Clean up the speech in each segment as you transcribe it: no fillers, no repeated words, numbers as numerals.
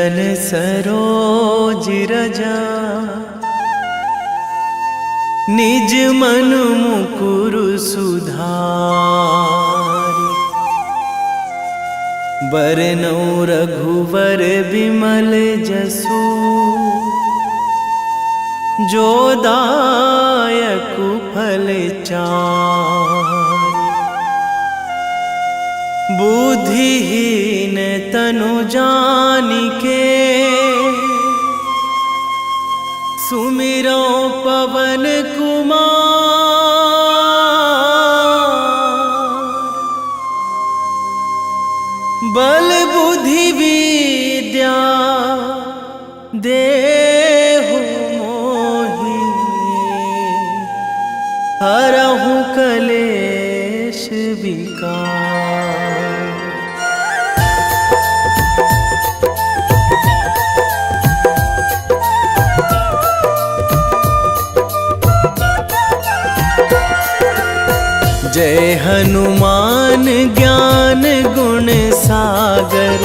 चरण सरोज रजा, निज मन मुकुर सुधारि। बरनौ रघुवर बिमल जसु, जो दायक फल चारि। बुद्धिहीन तनु जानिके, सुमिरो पवन कुमार। बल बुद्धि विद्या देहु मोहि, हरहु कलेश विकार। जय हनुमान ज्ञान गुण सागर,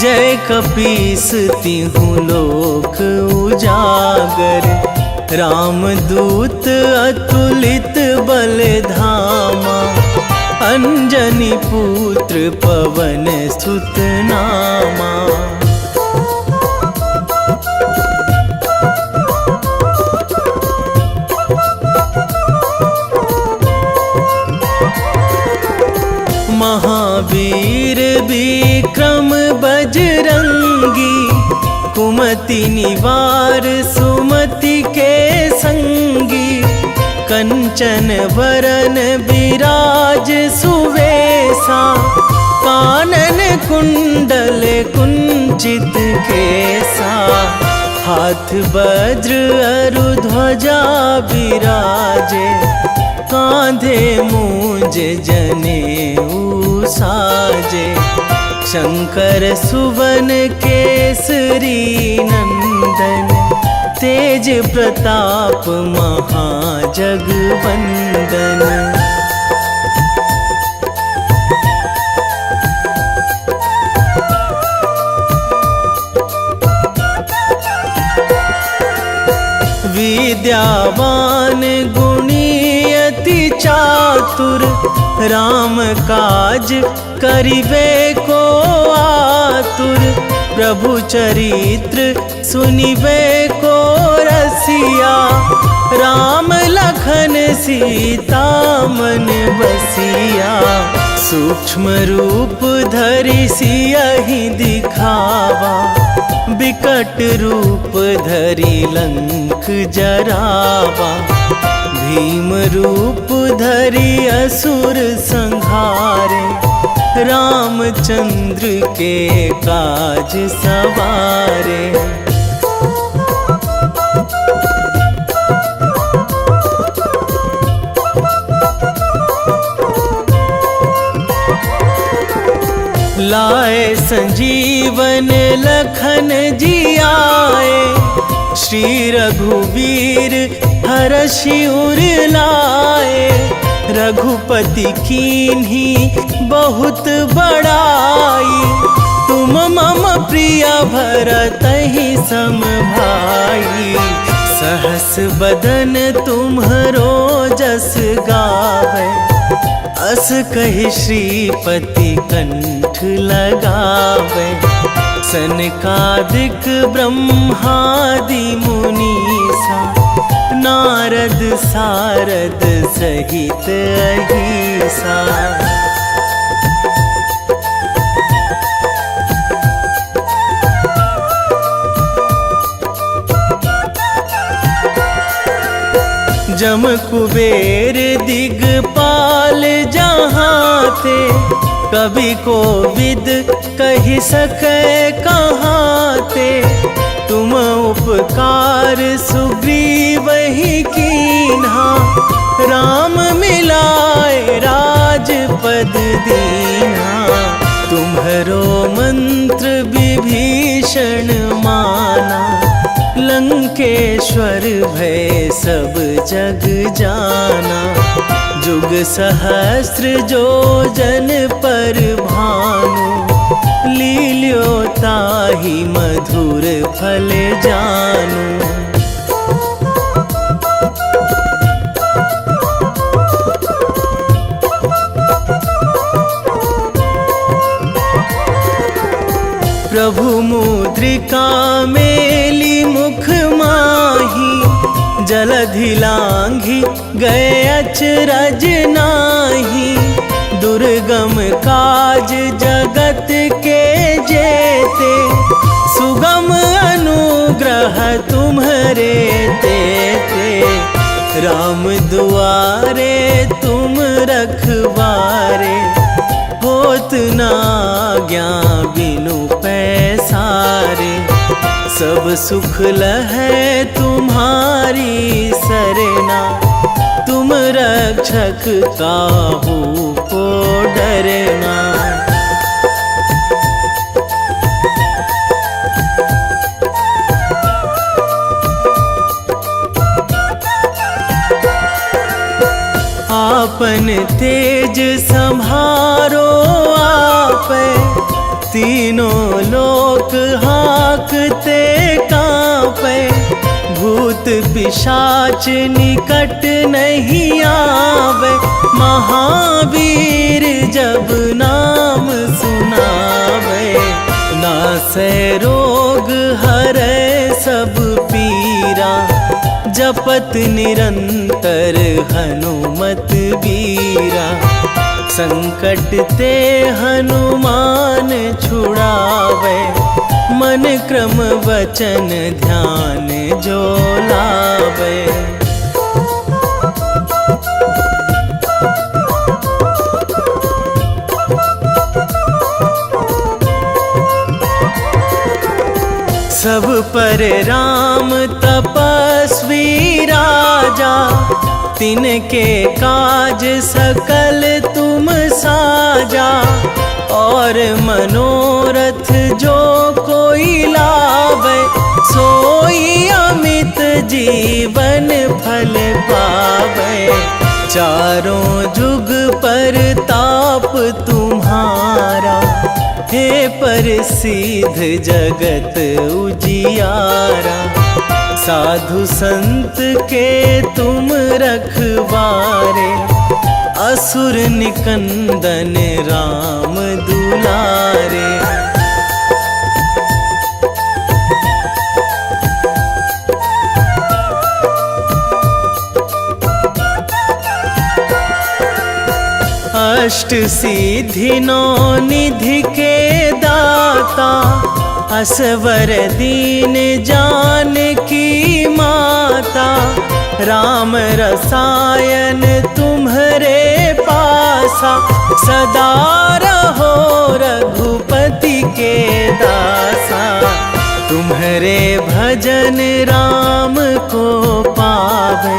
जय कपीस तिहुँ लोक उजागर। रामदूत अतुलित बल धामा, अंजनी पुत्र पवन सुत नामा। महावीर विक्रम बजरंगी, कुमति निवार सुमति के संगी। कंचन वरन विराज सुवेशा, कानन कुंडल कुंचित केसा। हाथ वज्र अरु ध्वजा विराजे, कांधे मूंज जनेऊ साजे। शंकर सुवन केसरी नंदन, तेज प्रताप महाजगवंदन। विद्यावान गुणी अति चातुर, राम काज करिबे को आतुर। प्रभु चरित्र सुनिबे को रसिया, राम लखन सीता मन बसिया। सूक्ष्म रूप धरि सियहि दिखावा, बिकट रूप धरि लंक जरावा। भीम रूप धरि असुर संहारे, रामचंद्र के काज सवारे। लाए संजीवन लखन जियाए, श्री रघुवीर हरषि उर लाए। रघुपति कीन्ही बहुत बड़ाई, तुम मम प्रिय भरतहि सम भाई। सहस बदन तुम्हरो जस गावै, अस कहि श्रीपति कंठ लगावै। सनकादिक ब्रह्मादि मुनीसा, नारद सारद सहित अहिसा। जम कुबेर दिगपाल जहाँ थे, कवि कोविद कहि सकै कहाँ ते। तुम उपकार सुग्रीवहि कीन्हा, राम मिलाए राजपद दीन्हा। तुम्हरो मंत्र विभीषण माना, लंकेश्वर भय सब जग जाना। जुग सहस्त्र जो जन पर भानु, लील्यो ताहि मधुर फल जानू। प्रभु मुद्रिका मेली मुख माही, जलधि लांघी गए अचरज नाही। दुर्गम काज जगत के जेते, सुगम अनुग्रह तुम्हरे तेते। राम दुआरे तुम रखवारे, होत ना आज्ञा बिनु पैसारे। सब सुख लहै तुम्हारी सरना, तुम रक्षक काहू को डरना। आपन तेज संभारो आपै, तीनों लोक हाकते कांपै। भूत पिशाच निकट नहीं आवे, महावीर जब नाम सुनावे। नासै रोग हरै सब पीरा, जपत निरंतर हनुमत बीरा। संकट ते हनुमान छुड़ावे, मन क्रम वचन ध्यान जो लावे। सब पर राम तपस्वी राजा, तिनके काज सकल तुम साजा। और मनोरथ जो कोई लावे, सोई अमित जीवन फल पावे। चारों जुग पर ताप तुम्हारा, हे प्रसिद्ध जगत उजियारा। साधु संत के तुम रखवारे, असुर निकंदन राम दुलारे। अष्ट सिद्धि नौ निधि के दाता, असवर दीन जानकी माता। राम रसायन तुम्हरे पासा, सदा रहो रघुपति के दासा। तुम्हरे भजन राम को पावे,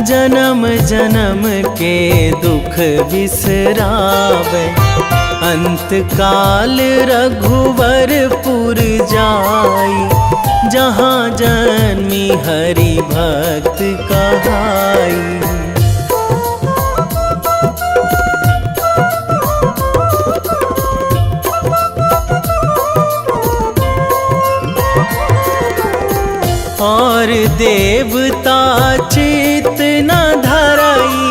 जन्म जन्म के दुख बिसरावे। अंत काल रघुवरपुर जाई, जहाँ जन्मी हरि भक्त कहाई। और देवता चित न धराई,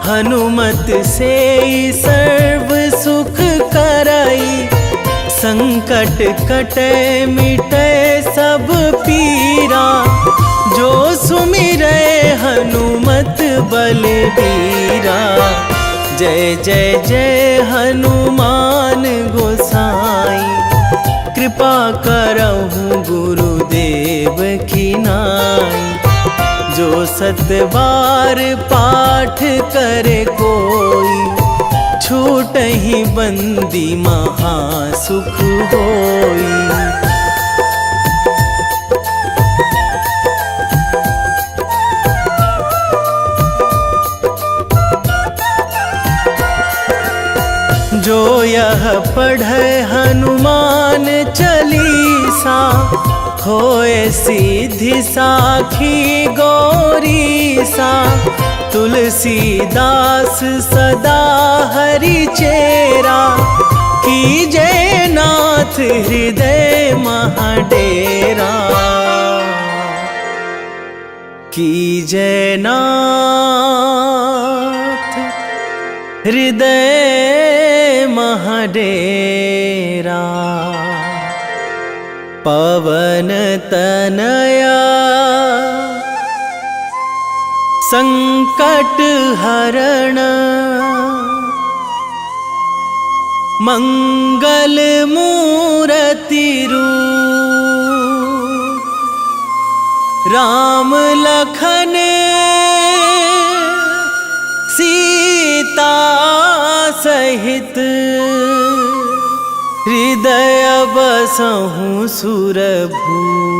हनुमत से सर्व सुख कराई। संकट कटे मिटे सब पीरा, जो सुमिरै हनुमत बलबीरा। जय जय जय हनुमान गोसाई, कृपा करहु गुरुदेव की नाई। जो सतबार पाठ करे कोई, छूटहि बंदी महासुख होई। जो यह पढ़े हनुमान चालीसा, होए सीधी साखी गौरीसा। तुलसीदास सदा हरि चेरा, कीजे नाथ हृदय महाडेरा, कीजे नाथ हृदय महाडेरा। पवन तनया संकट हरण, मंगल मूर्ति रूप, राम लखन सीता सहित, हृदय बसहु सुरभूप।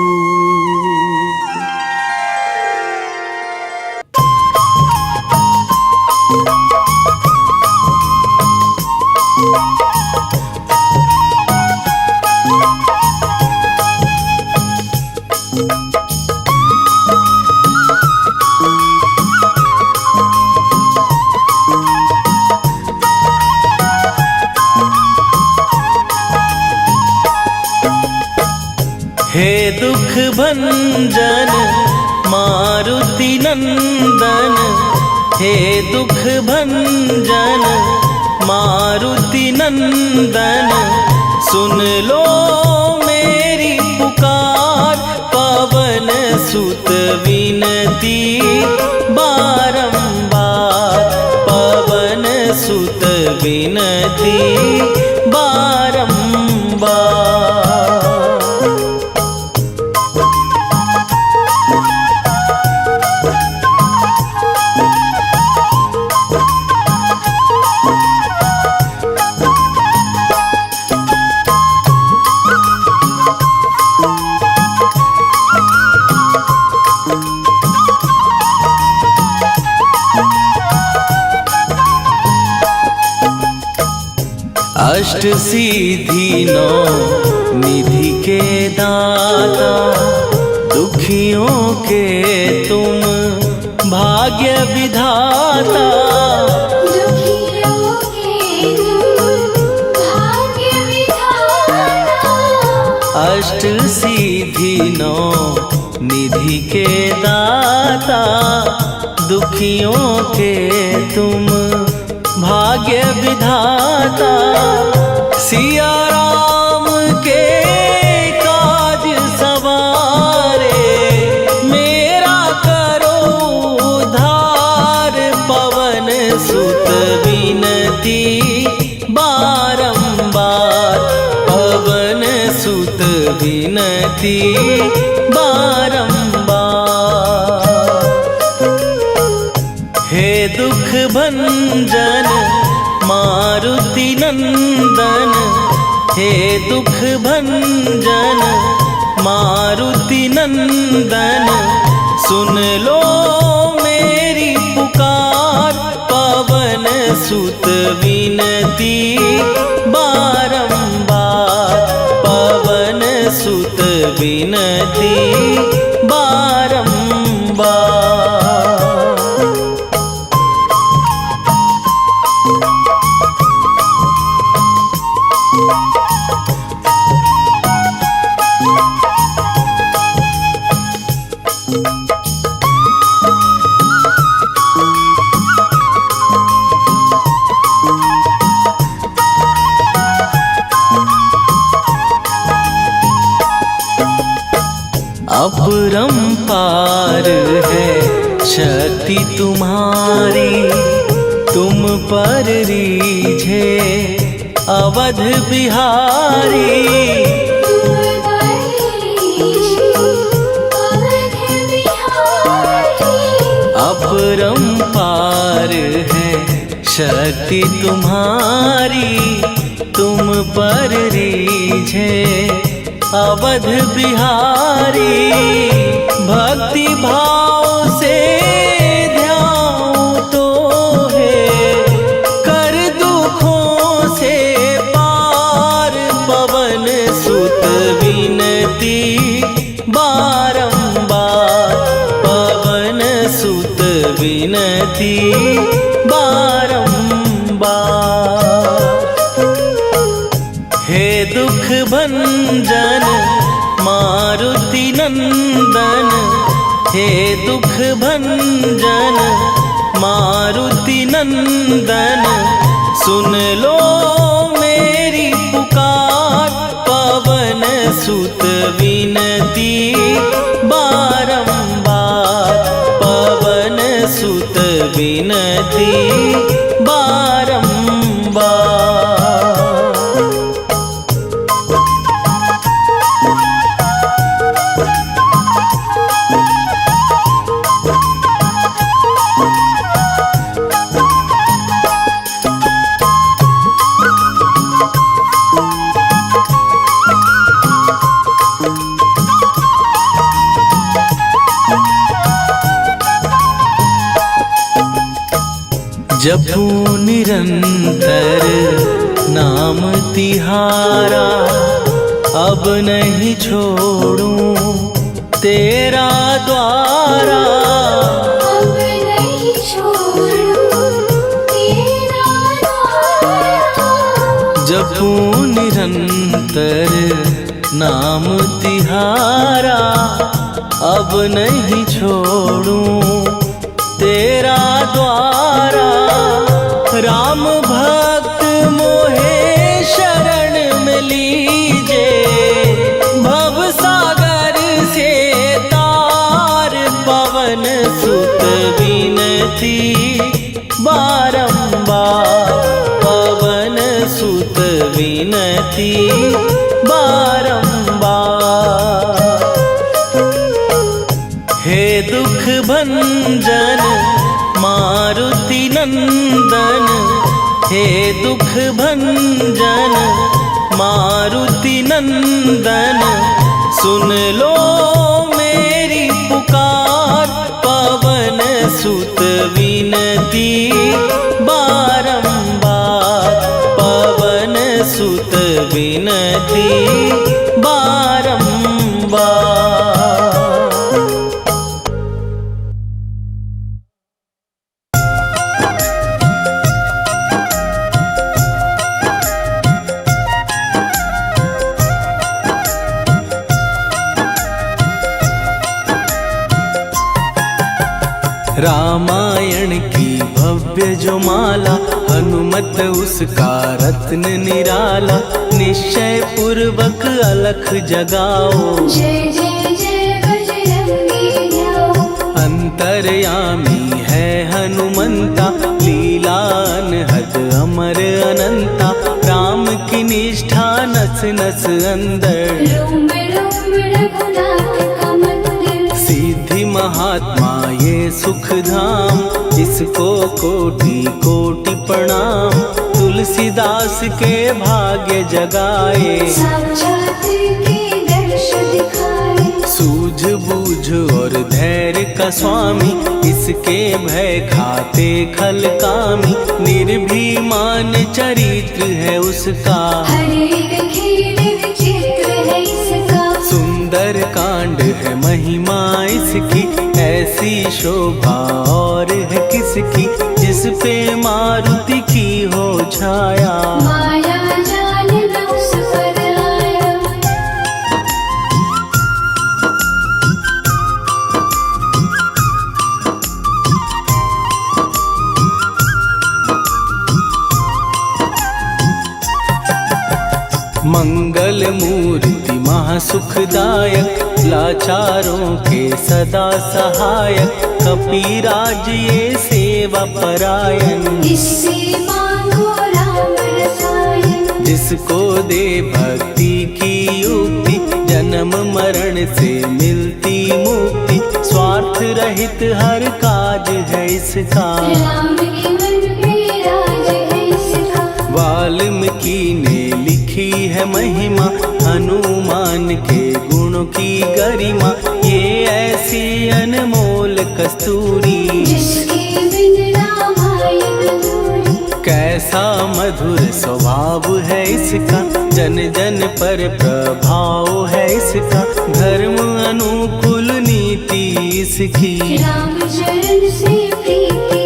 हे दुख भंजन मारुति नंदन, हे दुख भंजन मारुति नंदन, सुन लो मेरी पुकार। पवन सुत विनती बारंबार, पवन सुत विनती बारंबार। अष्ट सिद्धि नौ निधि के दाता, दुखियों के तुम भाग्य विधाता। दुखियों के तुम भाग्य विधाता। अष्ट सिद्धि नौ निधि के दाता, दुखियों के तुम भाग्य विधाता। सिया राम के काज सवारे, मेरा करो उद्धार। पवन सुत विनती बारंबार, पवन सुत विनती बारंबार। हे दुख भंजन मारुति नंदन, हे दुख भंजन मारुति नंदन, सुन लो मेरी पुकार। पवन सुत विनती बारंबार, पवन सुत विनती बारंबार। अपरंपार है शक्ति तुम्हारी, तुम पर रीझे अवध बिहारी। अपरंपार है शक्ति तुम्हारी, तुम पर रीझे अवध बिहारी। भक्ति भाव से ध्यान तो है, कर दुखों से पार। पवन सुत विनती बारंबार, पवन सुत विनती बारंबार। नंदन हे दुख भंजन मारुति नंदन सुन लो मेरी पुकार। पवन सुत विनती बारंबार, पवन सुत विनती बारंबार। जपू निरंतर नाम तिहारा, अब नहीं छोड़ूं तेरा द्वारा। अब नहीं छोड़ूं तेरा द्वारा। जपू निरंतर नाम तिहारा, अब नहीं छोड़ूं तेरा द्वारा। राम भक्त मोहे शरण में लीजे, भव सागर से तार। पवन सुत विनती बारंबार, पवन सुत विनती बारंबार। हे दुख भंजन मारुति नंदन, हे दुख भंजन मारुति नंदन सुन लो मेरी पुकार। पवन सुत विनती बारंबार, पवन सुत विनती बारंबार। रामायण की भव्य जो माला, हनुमत उसका रत्न निराला। निश्चय पूर्वक अलख जगाओ, जय जय जय बजरंगी जाओ। अंतर्यामी है हनुमंता, लीला अनहद अमर अनंता। राम की निष्ठा नस नस अंदर, रोम रोम रघुनाथ का मंदिर। सिद्धि महात्मा ये सुख धाम, इसको कोटि कोटि प्रणाम। तुलसीदास के भाग्य जगाए, साक्षात के दर्श दिखाए। सूझ बूझ और धैर्य का स्वामी, इसके भय खाते खल कामी। निर्भीमान चरित्र है उसका, हर एक खेल विचित्र है इसका। सुंदर कांड है महिमा इसकी, ऐसी शोभा और है किसकी। जिस पे मारुति की हो छाया, माया जाल न उस पर आया। मंगल मूर्ति महासुखदायक, लाचारों के सदा सहायक। कपीराज ये सेवा परायण, इससे मांगो राम रसायन। जिसको दे भक्ति की युक्ति, जन्म मरण से मिलती मुक्ति। स्वार्थ रहित हर काज है इसका, राम के मन पे राज है इसका। वाल्मीकि ने लिखी है महिमा, हनुमान के गुणों की गरिमा। ये ऐसी अनमोल कस्तूरी, जिसके बिन रामायण अधूरी। कैसा मधुर स्वभाव है इसका, जन जन पर प्रभाव है इसका। धर्म अनुकूल नीति इसकी, राम चरण से प्रीति।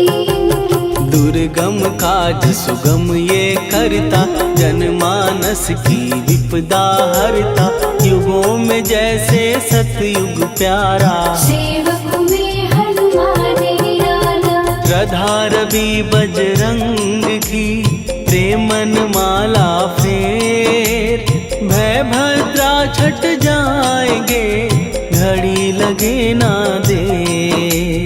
दुर्गम काज सुगम ये करता, जनमानस मानस की विपदा हरता, युगों में जैसे सतयुग प्यारा। सेवक में हनुमान निराला, श्रद्धा रवि बजरंग की, प्रेमन माला फेर। भय भद्रा छट जाएंगे, घड़ी लगे ना देर।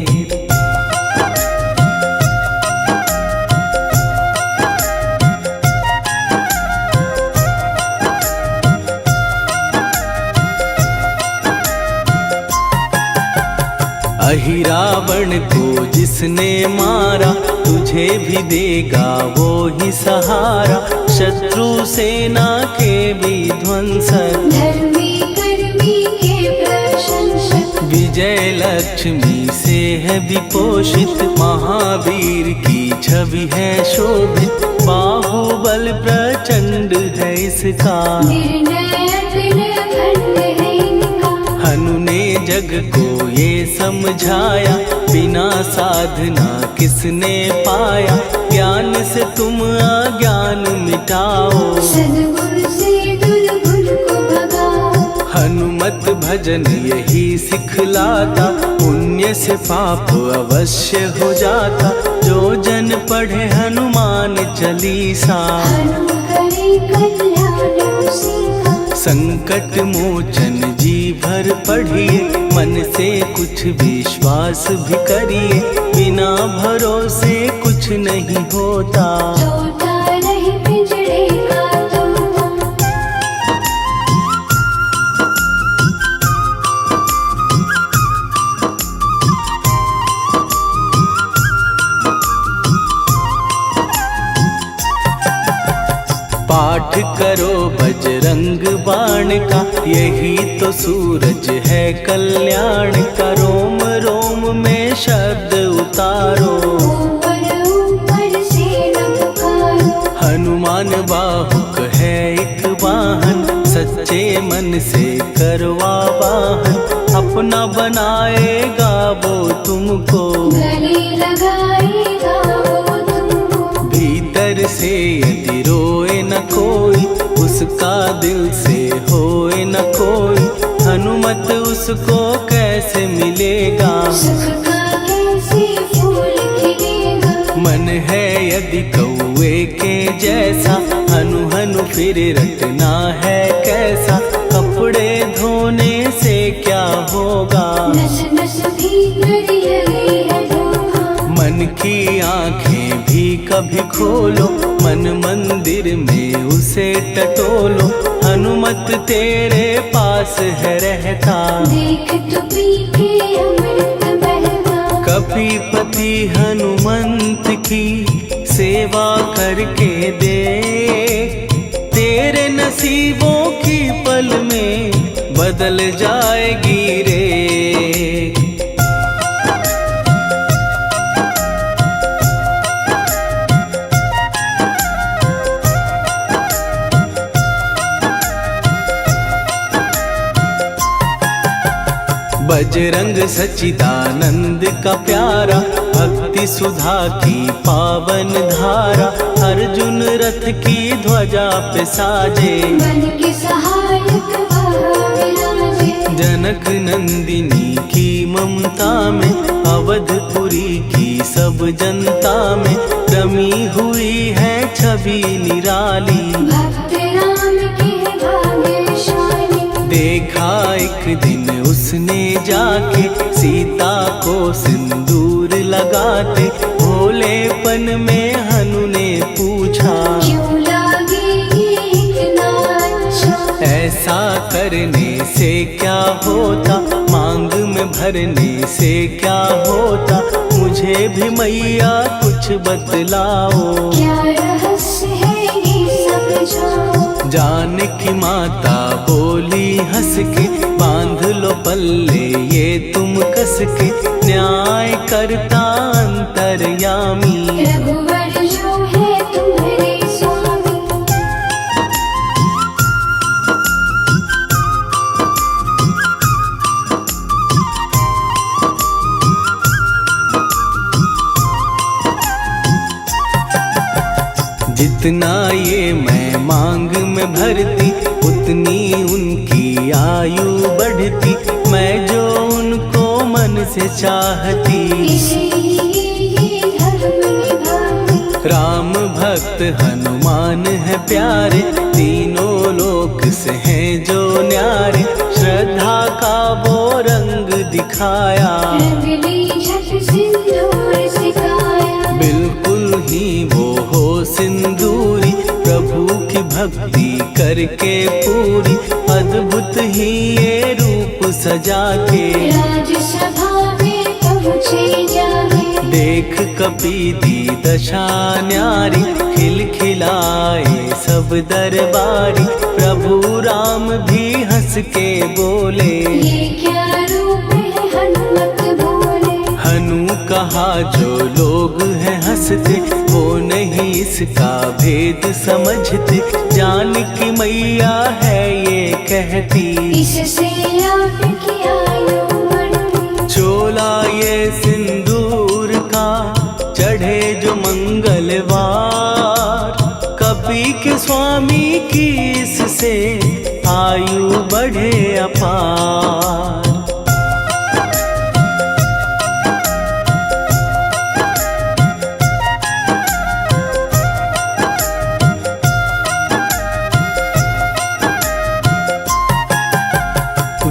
अहि रावण को जिसने मारा, तुझे भी देगा वो ही सहारा। शत्रु सेना के विध्वंसक, धर्मी कर्मी के प्रशंसक। विजय लक्ष्मी से है विपोषित, महावीर की छवि है शोभित। बाहुबल प्रचंड है इसका, निर्णय अखंड है इनका। हनु ने जग को ये समझाया, बिना साधना किसने पाया। ज्ञान से तुम अज्ञान मिटाओ, सद्गुरु से दुर्गुण को भगाओ। हनुमत भजन यही सिखलाता, पुण्य से पाप अवश्य हो जाता। जो जन पढ़े हनुमान चालीसा, हनुम करे कल्याण उसी का। संकट मोचन जी भर पढ़िए, मन से कुछ विश्वास भी करिए। बिना भरोसे कुछ नहीं होता, तोता नहीं पिंजड़े का तोता। पाठ करो बजरंग बाण का, यही तो सूरज है कल्याण का। रोम रोम में शब्द उतारो, ऊपर ऊपर से न पुकारो। हनुमान बाहुक है एक वाहन, सच्चे मन से करवा वाहन। अपना बनाएगा वो तुमको, गले लगाएगा वो तुमको। भीतर से यदि रोए न कोई, उसका दिल से होए न कोई। हनुमत उसको कैसे मिलेगा, सुख का कैसे फूल खिलेगा। मन है यदि कौए के जैसा, हनु हनु फिर रटना है कैसा। कपड़े धोने से क्या होगा, नस नस भीतर लगी है धोखा। मन की आंखें भी कभी खोलो, मन मंदिर में उसे टटोलो। हनुमत तेरे पास है रहता, देख तो पी के अमृत बहता। कपीपति हनुमंत की सेवा करके दे। तेरे नसीबों की पल में बदल जाएगी रे। बजरंग सच्चिदानंद का प्यारा, भक्ति सुधा की पावन धारा। अर्जुन रथ की ध्वजा पे साजे, मन के सहायक वह विराजे। जनक नंदिनी की ममता में, अवधपुरी की सब जनता में। रमी हुई है छवि निराली, भक्त राम के भाग्यशाली। देखा एक दिन उसने जाके, सीता को सिंदूर लगाते। भोलेपन में हनु ने पूछा, क्यों लागे ये इतना अच्छा। ऐसा करने से क्या होता, मांग में भरने से क्या होता। मुझे भी मैया कुछ बतलाओ, क्या रहस्य है ये सब जाओ। जानकी माता बोली हंस के, बांध लो पल्ले ये तुम कस के। न्याय करता अंतर्यामी, रघुवर जो है तुम्हारे स्वामी। जित जितना ये मैं मांग में भरती उतनी उनकी आयु बढ़ती, मैं जो उनको मन से चाहती। इसीलिए धर्म निभाती। राम भक्त हनुमान है प्यारे, तीनों लोक से हैं जो न्यारे, श्रद्धा का वो रंग दिखाया, रंगली झट सिंदूर सिखाया। बिल्कुल ही वो हो सिंदूरी, प्रभु की भक्ति करके पूरी, अद्भुत ही ये रूप सजा के, राजसभा में पहुँचे जाके। देख कपीदी दशा न्यारी, खिलखिलाए सब दरबारी, प्रभु राम भी हंस के बोले, ये क्या रूप है हनुमत बोले। हनु कहा जो लोग हैं हंसते, वो नहीं इसका भेद समझते, जान की मैया है ये कहती, इससे आपकी आयु बढ़ती। चोला ये सिंदूर का चढ़े जो मंगलवार, कपी के स्वामी की इससे आयु बढ़े अपार।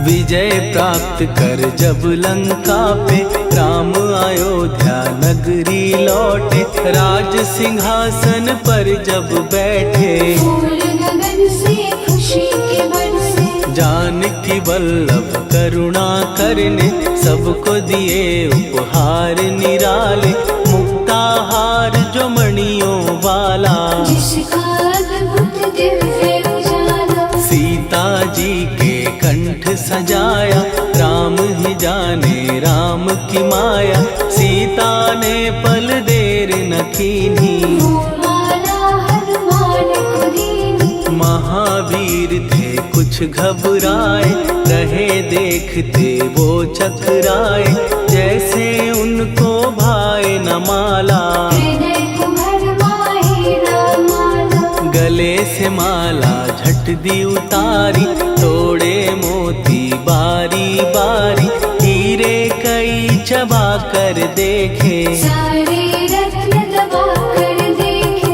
विजय प्राप्त कर जब लंका पे, राम अयोध्या नगरी लौटे, राज सिंहासन पर जब बैठे, फूल गगन से खुशी के बरसे। जानकी वल्लभ करुणा करने, सबको दिए उपहार निराले, मुक्ताहार जो मणियों वाला, जिसका अद्भुत दिव्य उजाला। सीता जी के कंठ सजाया, राम ही जाने राम की माया, सीता ने पल देर न कीन्ही, वो माला हनुमान को दीनी। महावीर थे कुछ घबराए, रहे देखते वो चकराए, जैसे उनको भाए न माला, हृदय को भरमाए न माला। गले से माला झट दी उतारी, तोड़े मोती बारी बारी, हीरे कई चबा कर देखे, सारे रत्न दबा कर देखे।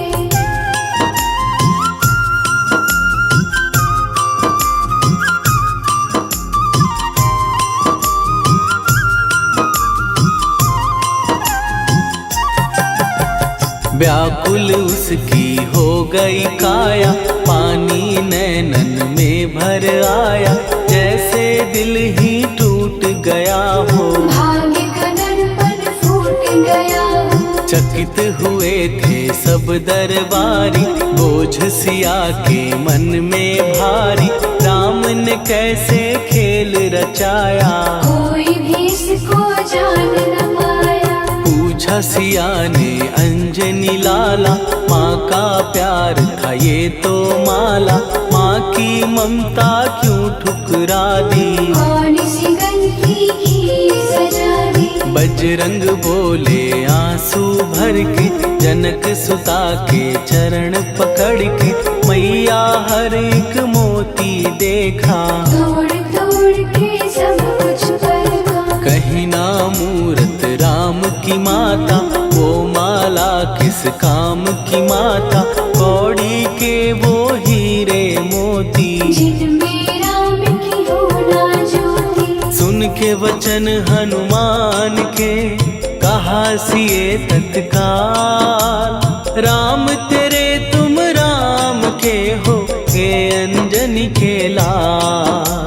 व्याकुल उसकी हो गई काया, पानी नैनन में भर आया, जैसे दिल ही टूट गया हो, भाग्य का दर्पण फूट गया हो। चकित हुए थे सब दरबारी, बोझ सिया के मन में भारी, राम ने कैसे खेल रचाया, कोई भी इसको जान न पाया। पूछा सिया ने अंजनी लाला, माँ का प्यार था ये तो माला, माँ की ममता क्यों ठुकरा दी, कौन सी गलती की सजा दी। बजरंग बोले आंसू भर के, जनक सुता के चरण पकड़ के, मैया हर एक मोती देखा, तोड़ तोड़ के सब कुछ परखा। कहीं ना मूरत राम की माता, वो माला किस काम की माता, कौड़ी के वो हीरे मोती, जिनमें राम की हो ना ज्योति। सुन के वचन हनुमान के, कहा सिए तत्काल, राम तेरे तुम राम के हो, हे अंजनी के लाल।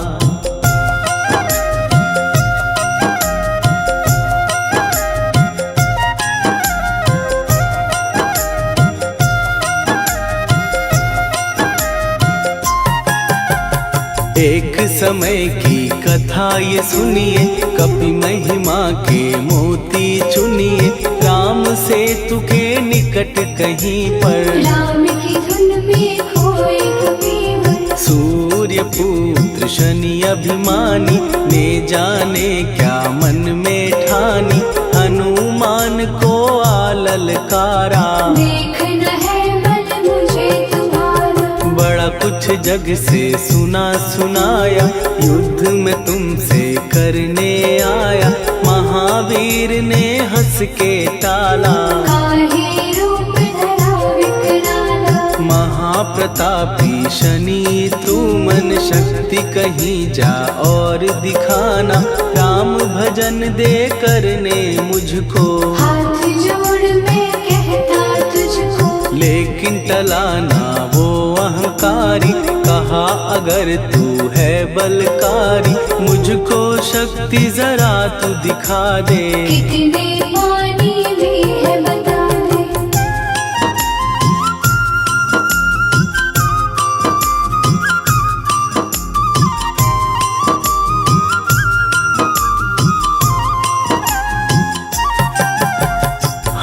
एक समय की कथा ये सुनिए, कपि महिमा के मोती चुनिए, राम सेतु के निकट कहीं पर, राम की धुन में खोए कबीर। सूर्य पुत्र शनि अभिमानी, ने जाने क्या मन में ठानी, हनुमान को आललकारा, देखना है बल मुझ जग से सुना सुनाया, युद्ध में तुमसे करने आया। महावीर ने हंस के टाला, काहे रूप धरा विकराला। महाप्रतापी शनि तू मन शक्ति कहीं जा और दिखाना। राम भजन दे करने मुझको, हाथ जोड़ मैं कहता तुझको। लेकिन टला ना वो अहंकारी, कहा अगर तू है बलकारी, मुझको शक्ति जरा तू दिखा दे। कितने पानी में है बता दे।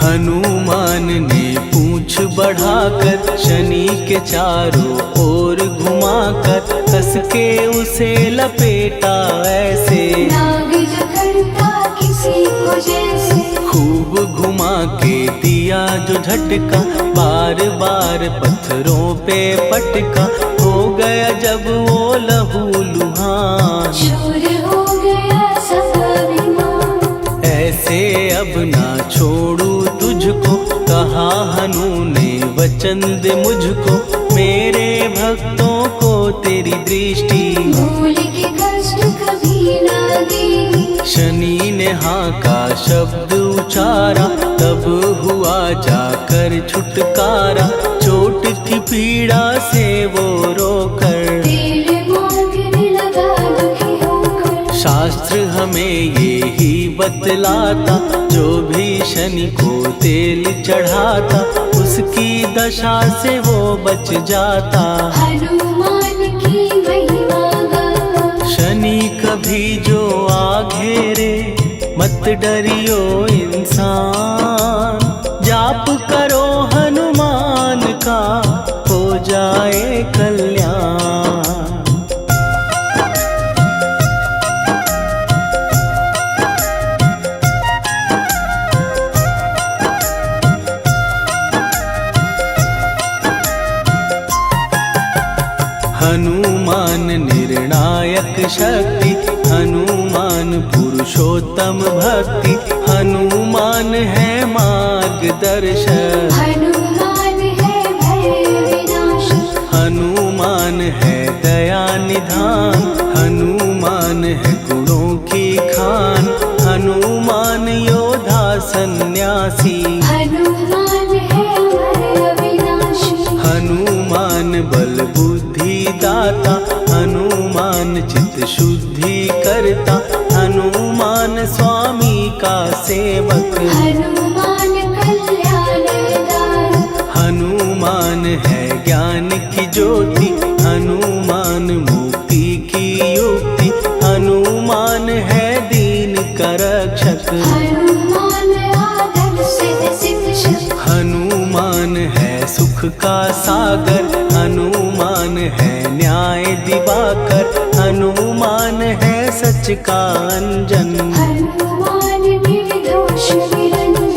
हनुमान ने पूंछ बढ़ाकर शनि के चारों ओर घुमाकर, कस के उसे लपेटा ऐसे। नाग जो करता किसी को जैसे, खूब घुमा के दिया जो झटका, बार बार पत्थरों पे पटका। हो गया जब वो लहू लुहान, चूर हो गया सब अभिमान। ऐसे अब ना छोड़ू तुझको, कहा हनु ने वचन दे मुझको। मेरे भक्तों को तेरी दृष्टि, भूल के कष्ट कभी ना देगी। शनि ने हाँ का शब्द उचारा, तब हुआ जाकर छुटकारा। चोट की पीड़ा से वो रोकर, तेल मांगने लगा दुखी होकर। शास्त्र हमें ये ही बतलाता, जो भी शनि को तेल चढ़ाता, उसकी दशा से वो बच जाता। हनुमान की महिमा गाता, शनि कभी जो आ घेरे, मत डरियो इंसान। जाप करो हनुमान का, हो जाए कल्याण। हनुमान निर्णायक शक्ति, हनुमान पुरुषोत्तम भक्ति। हनुमान है मार्गदर्शक, हनुमान है भय विनाशक। हनुमान है दया निधान, हनुमान है गुणों की खान। हनुमान योद्धा सन्यासी, हनुमान है भय विनाशी। हनुमान बल बुद्धि दाता, हनुमान चित्त शुद्धि करता। हनुमान स्वामी का सेवक, हनुमान कल्याणदायक। हनुमान है ज्ञान की ज्योति, हनुमान मुक्ति की युक्ति। हनुमान है दीन का रक्षक, हनुमान आदर से शिक्षक। हनुमान है सुख का सागर, हनुमान है न्याय दिवाकर। हनुमान है सच का अंजन, हनुमान निर्दोष निरंजन।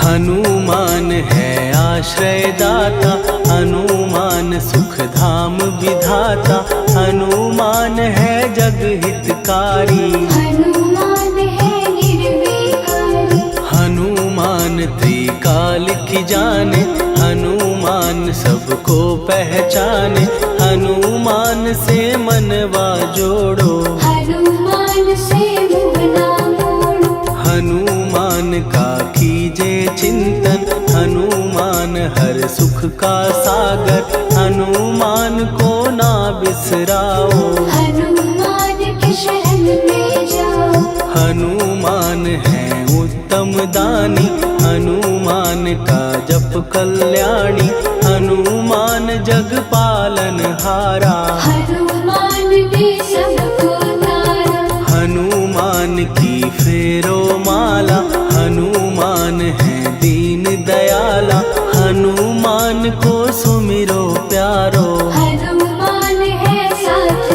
हनुमान है आश्रय दाता, हनुमान सुख धाम विधाता। हनुमान है जग हितकारी, हनुमान है निर्विकारी। हनुमान त्रिकाल की जाने, हनुमान सबको पहचाने। हनुमान से मनवा जोड़ो, हनुमान से मुँह ना मोड़ो। हनुमान का कीजे चिंतन, हनुमान हर सुख का सागर। हनुमान को ना बिसराओ, हनुमान के शरण में जाओ। हनुमान है उत्तम दानी, हनुमान का जप कल्याणी। हनुमान जग पालन हारा, हनुमान ने सबको तारा। हनुमान की फेरो माला, हनुमान है दीन दयाला। हनुमान को सुमिरो प्यारो, हनुमान है साथ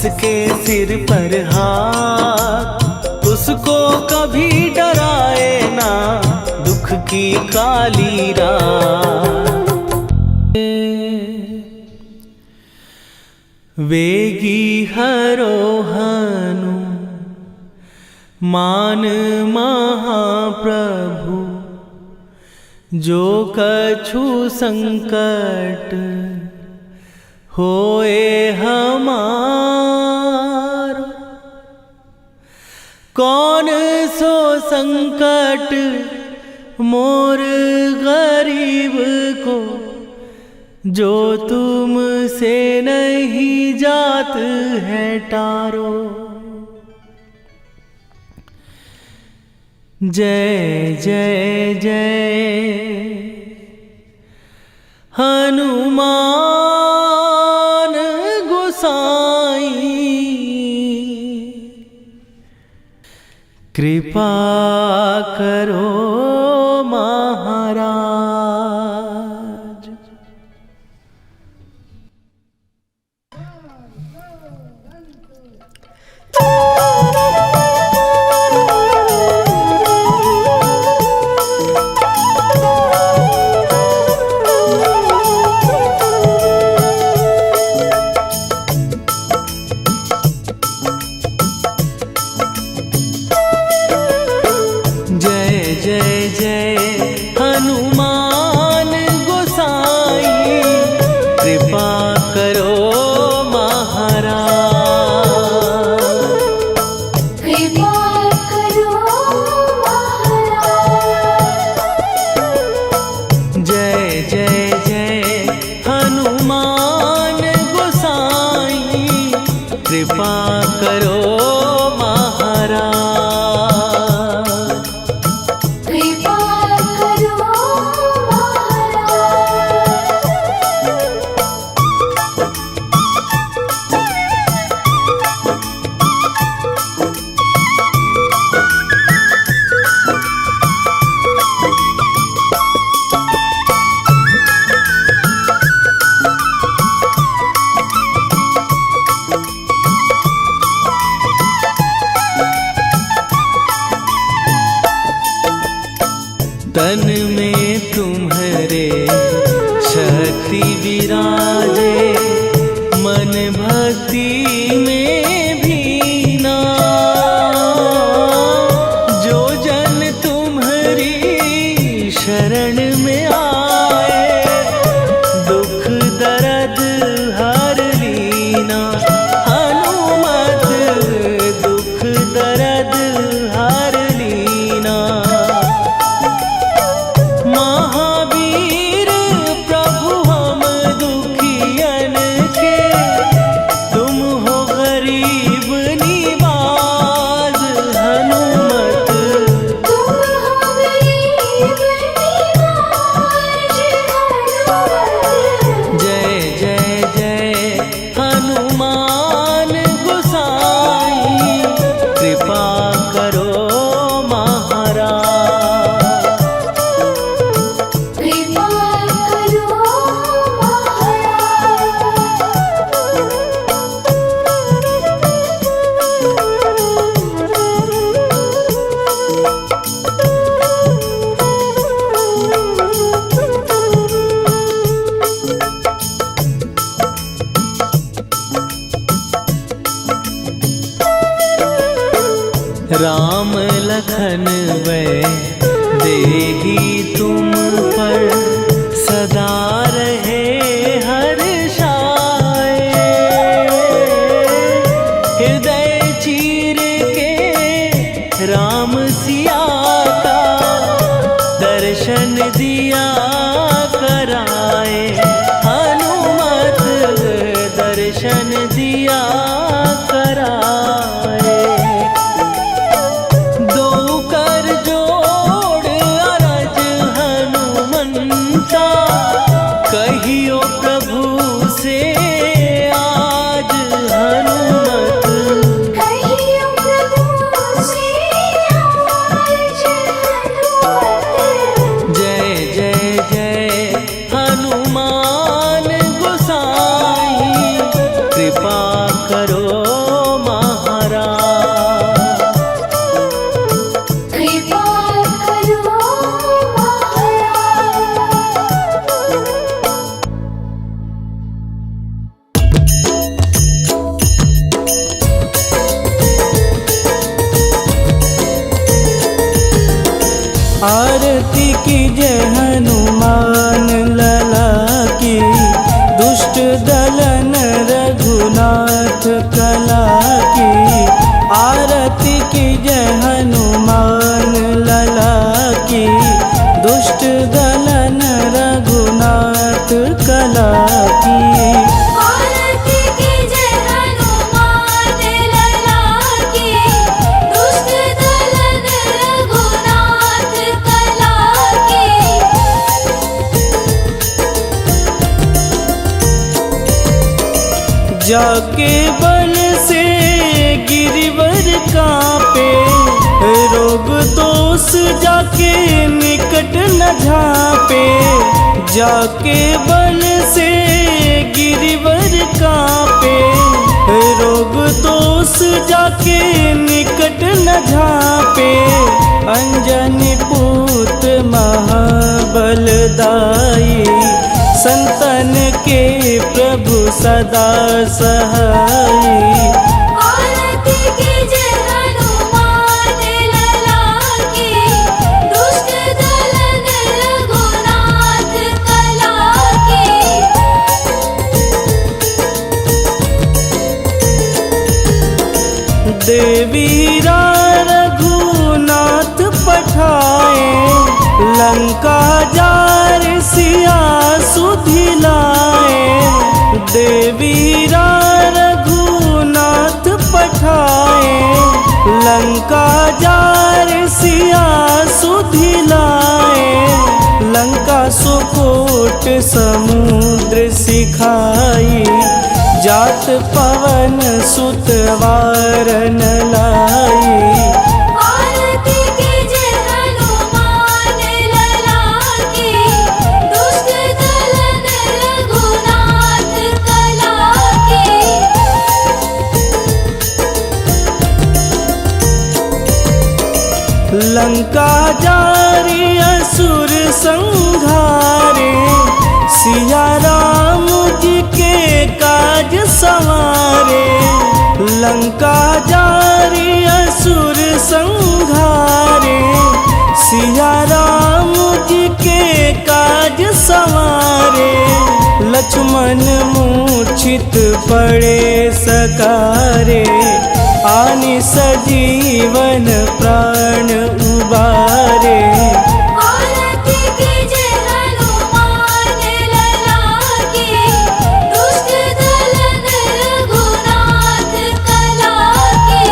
जिसके सिर पर हाथ उसको कभी डराए ना दुख की काली रात। वेगी हरोहनु मान महाप्रभु जो कछु संकट होए हमार। कौन सो संकट मोर गरीब को जो तुमसे नहीं जात है टारो। जय जय जय हनुमान गोसाई कृपा करो महाराज। जय जय हनुमान गोसाई कृपा करो महाराज। कृपा करो महाराज। जय जय जय हनुमान गोसाई कृपा करो महाराज। तन में तुम्हारे शक्ति विराजे मन भक्ति में भीना। जो जन तुम्हारी शरण में आए दुख दर्द हर लीना। हनुमत दुख दर्द हर लीना। महावीर प्रभु हम दुखियन के तुम हो गरीब निवाज। हनुमत तुम हो गरीब निवाज। जय जय जय हनुमान गोसाई कृपा करो महाराज। कृपा करो राम लखन वै देही तुम पर सदा रहे हर्षाए। हृदय चीर के राम सिया का दर्शन दिया कराए। हनुमत दर्शन दिया कराए। दो कर जोड़ अरज हनुमंता करो महाराज। कृपा करो महाराज। आरती कीजय हनुमान लला की, दुष्ट दलन रघुनाथ कला की। आरती कीजय हनुमान लला की, दुष्ट दलन रघुनाथ कला की। आरती कीजय हनुमान लला की, दुष्ट दलन रघुनाथ कला की। जाके बल से गिरिवर कांपे, रोग दोष जाके निकट न झांपे। जाके बल से गिरिवर कांपे, रोग दोष जाके निकट न झांपे। अंजनी पूत महाबलदाई, संतन के प्रभु सदा सहाई। आरती कीजय हनुमान लला की, दुष्ट दलन रघुनाथ कला की। देवीरा रघुनाथ पठाए, लंका जार सिया सुधिलाए। देवीरा रघुनाथ पठाए, लंका जार सिया सुधिलाए। लंका सुकोट समुद्र सिखाई, जात पवन सुत वारन लाई। आरती कीजय हनुमान लला की, दुष्ट दलन रघुनाथ कला की। लंका जारी असुर संघारे, सिया राम जी के काज संवारे। लंका जारी असुर संघारे, सिया राम जी के काज संवारे। लक्ष्मण मूर्छित पड़े सकारे, आनि सजीवन प्राण उबारे। आरती कीजय हनुमान लला की, दुष्ट दलन रघुनाथ कला की।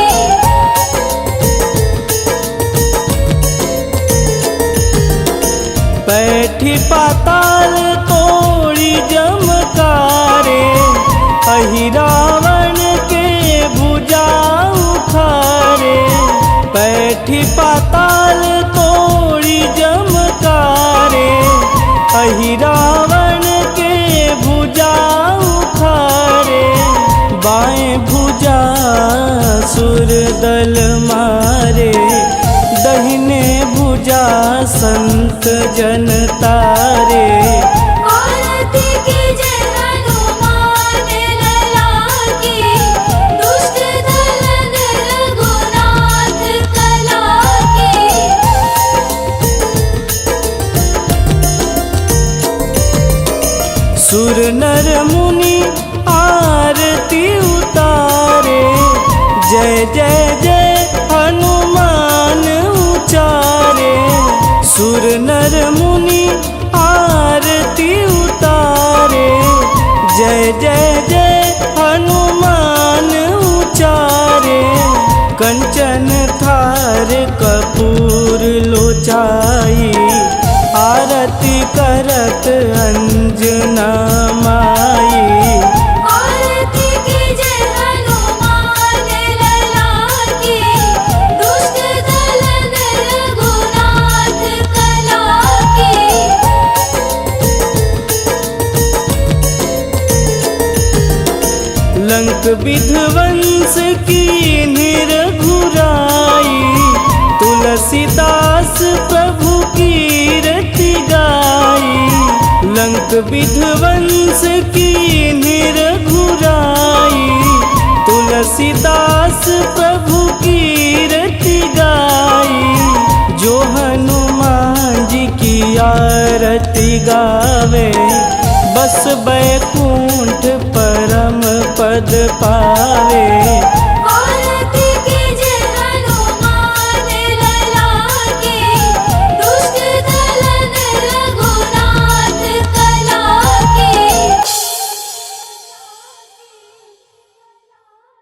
बैठी पाताल तोड़ी जमकारे, अहि रावण के भुजा उखारे। बैठी पाताल तोड़ी जमकारे, अहि रावण के भुजा उखारे। बाएं भुजा सुर दल मारे, दहिने भुजा संत जन तारे। आरती कीजय हनुमान लला की, दुष्ट दलन रघुनाथ कला की। सुर नर मुनि आरती उतारे, जय जय जय हनुमान उचारे। सुर नर मुनि आरती उतारे, जय जय जय हनुमान उचारे। कंचन थार कपूर लोचाई, आरती करत अंजना माई। आरती कीजय हनुमान लला की, दुष्ट दलन रघुनाथ कला की। लंक विध्वंस की निरघुराई, तुलसीदास प्रभु कीरति गाई। लंक विध्वंस की निरघुराई, तुलसीदास प्रभु कीरति गाई। जो हनुमान जी की आरती गावे, बस बैकुंठ परम पद पावे।